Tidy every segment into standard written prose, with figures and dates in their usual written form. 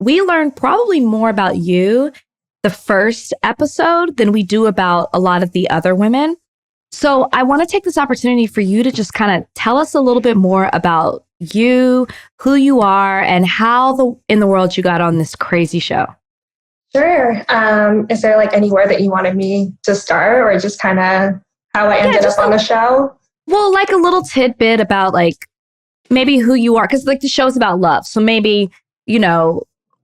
we learn probably more about you the first episode than we do about a lot of the other women. So I want to take this opportunity for you to just kind of tell us a little bit more about you, who you are, and how in the world you got on this crazy show. Sure. Is there like anywhere that you wanted me to start, or just kind of how I ended up on the show? Well, like a little tidbit about like maybe who you are, because like the show's about love. So maybe,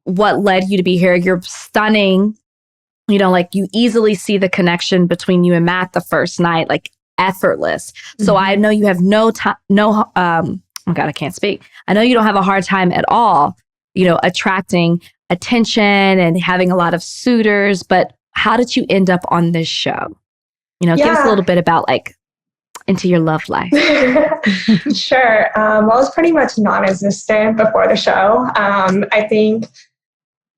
what led you to be here. You're stunning. Like you easily see the connection between you and Matt the first night, like effortless. So I know you have oh my God, I can't speak. I know you don't have a hard time at all, attracting attention and having a lot of suitors, but how did you end up on this show? Give us a little bit about like into your love life. Sure. Well, it was pretty much non-existent before the show.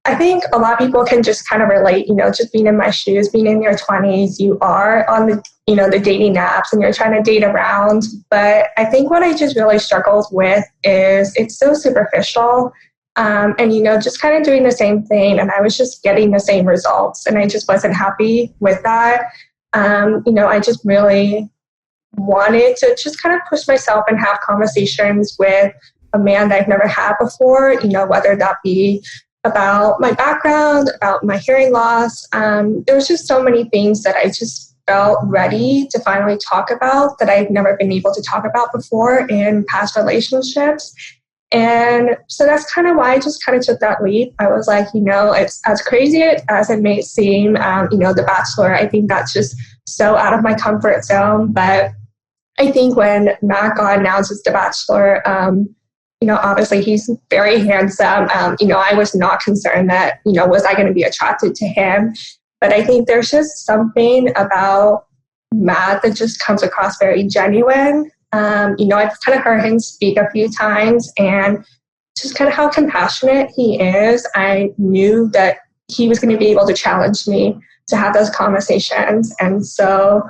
I think a lot of people can just kind of relate, just being in my shoes, being in your 20s, you are on the, the dating apps and you're trying to date around. But I think what I just really struggled with is it's so superficial. And, just kind of doing the same thing. And I was just getting the same results. And I just wasn't happy with that. I just really wanted to just kind of push myself and have conversations with a man that I've never had before, whether that be about my background, about my hearing loss. There was just so many things that I just felt ready to finally talk about that I've never been able to talk about before in past relationships. And so that's kind of why I just kind of took that leap. I was like, it's as crazy as it may seem, The Bachelor, I think that's just so out of my comfort zone. But I think when Matt got announced as The Bachelor, obviously he's very handsome. I was not concerned that, was I going to be attracted to him? But I think there's just something about Matt that just comes across very genuine. I've kind of heard him speak a few times, and just kind of how compassionate he is. I knew that he was going to be able to challenge me to have those conversations. And so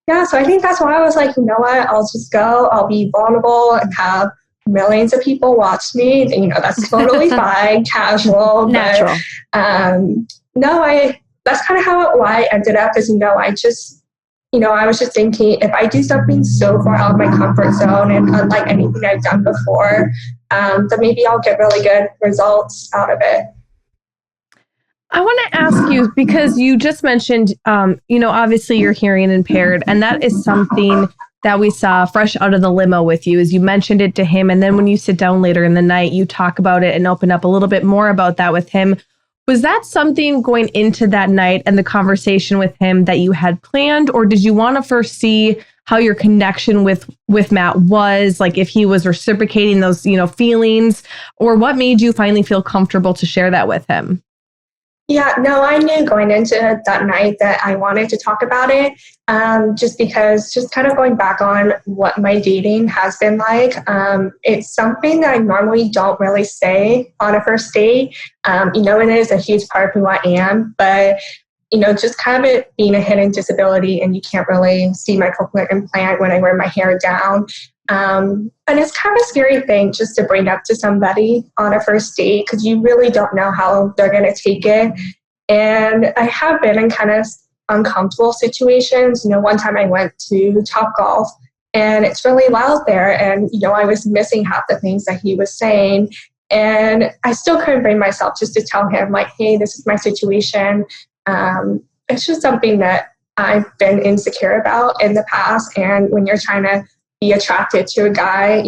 I think that's why I was like, I'll just go, I'll be vulnerable and have millions of people watch me. That's totally fine, casual, natural. But, that's kind of why I ended up is, I was just thinking if I do something so far out of my comfort zone and unlike anything I've done before, then maybe I'll get really good results out of it. I want to ask you, because you just mentioned, obviously you're hearing impaired, and that is something that we saw fresh out of the limo with you, as you mentioned it to him. And then when you sit down later in the night, you talk about it and open up a little bit more about that with him. Was that something going into that night and the conversation with him that you had planned, or did you want to first see how your connection with Matt was, like if he was reciprocating those, feelings, or what made you finally feel comfortable to share that with him? Yeah, no, I knew going into that night that I wanted to talk about it, just because just kind of going back on what my dating has been like. It's something that I normally don't really say on a first date. It is a huge part of who I am, but, just kind of it being a hidden disability and you can't really see my cochlear implant when I wear my hair down. And it's kind of a scary thing just to bring up to somebody on a first date because you really don't know how they're going to take it. And I have been in kind of uncomfortable situations. One time I went to Topgolf and it's really loud there. And, I was missing half the things that he was saying. And I still couldn't bring myself just to tell him like, hey, this is my situation. It's just something that I've been insecure about in the past. And when you're trying to be attracted to a guy,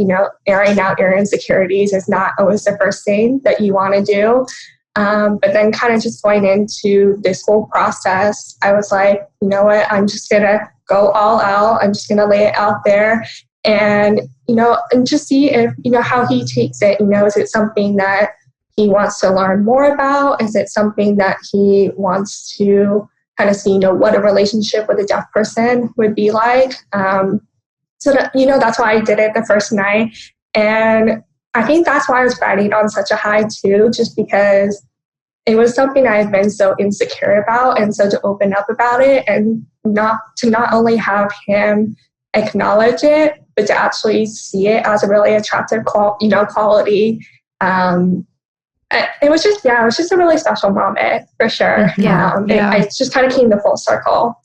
airing out your insecurities is not always the first thing that you want to do. But then kind of just going into this whole process, I was like, you know what, I'm just going to go all out. I'm just going to lay it out there and, and just see if, how he takes it. Is it something that he wants to learn more about? Is it something that he wants to kind of see, what a relationship with a deaf person would be like? So that, that's why I did it the first night. And I think that's why I was riding on such a high too, just because it was something I had been so insecure about. And so to open up about it and not only have him acknowledge it, but to actually see it as a really attractive quality. it was just a really special moment for sure. Yeah. It just kind of came to full circle.